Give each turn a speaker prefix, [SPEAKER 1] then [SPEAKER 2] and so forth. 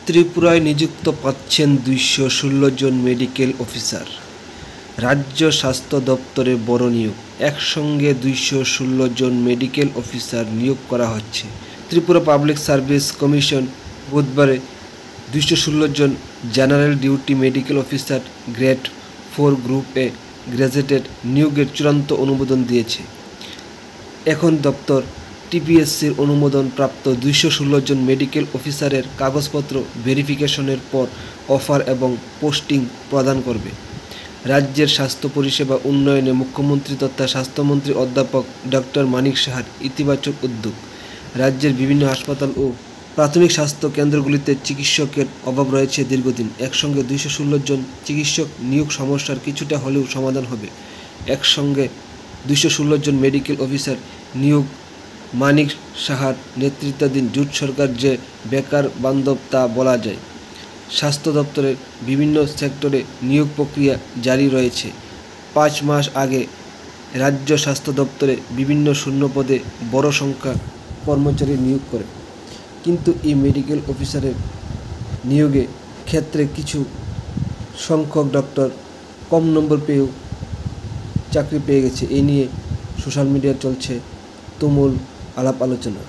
[SPEAKER 1] ত্রিপুরায় নিযুক্ত পাচ্ছেন ২১৬ জন মেডিকেল অফিসার। রাজ্য স্বাস্থ্য দপ্তরে বড় নিয়োগ, একসঙ্গে ২১৬ জন মেডিকেল অফিসার নিয়োগ করা হচ্ছে। ত্রিপুরা পাবলিক সার্ভিস কমিশন বুধবারে ২১৬ জন general duty medical officer grade 4 group A graduated নিয়োগের চূড়ান্ত অনুমোদন দিয়েছে। এখন দপ্তর টিপিএসসির অনুমোদন প্রাপ্ত ২১৬ জন মেডিকেল অফিসারের কাগজপত্র ভেরিফিকেশনের পর অফার এবং পোস্টিং প্রদান করবে। রাজ্যের স্বাস্থ্য পরিষেবা উন্নয়নে মুখ্যমন্ত্রী তথা স্বাস্থ্যমন্ত্রী অধ্যাপক ডক্টর মানিক সাহার ইতিবাচক উদ্যোগ। রাজ্যের বিভিন্ন হাসপাতাল ও প্রাথমিক স্বাস্থ্য কেন্দ্রগুলিতে চিকিৎসকের অভাব রয়েছে দীর্ঘদিন। একসঙ্গে ২১৬ জন চিকিৎসক নিয়োগ সমস্যার কিছুটা হলেও সমাধান হবে। একসঙ্গে ২১৬ জন মেডিকেল অফিসার নিয়োগ মানিক সাহার নেতৃত্বাধীন জোট সরকার যে বেকার বান্ধব তা বলা যায়। স্বাস্থ্য দপ্তরের বিভিন্ন সেক্টরে নিয়োগ প্রক্রিয়া জারি রয়েছে। ৫ মাস আগে রাজ্য স্বাস্থ্য দপ্তরে বিভিন্ন শূন্য পদে বড় সংখ্যা কর্মচারী নিয়োগ করে, কিন্তু এই মেডিকেল অফিসারের নিয়োগে ক্ষেত্রে কিছু সংখ্যক ডক্টর কম নম্বর পেয়েও চাকরি পেয়ে গেছে। এই নিয়ে সোশ্যাল মিডিয়ায় চলছে তুমুল আলাপ আলোচনা।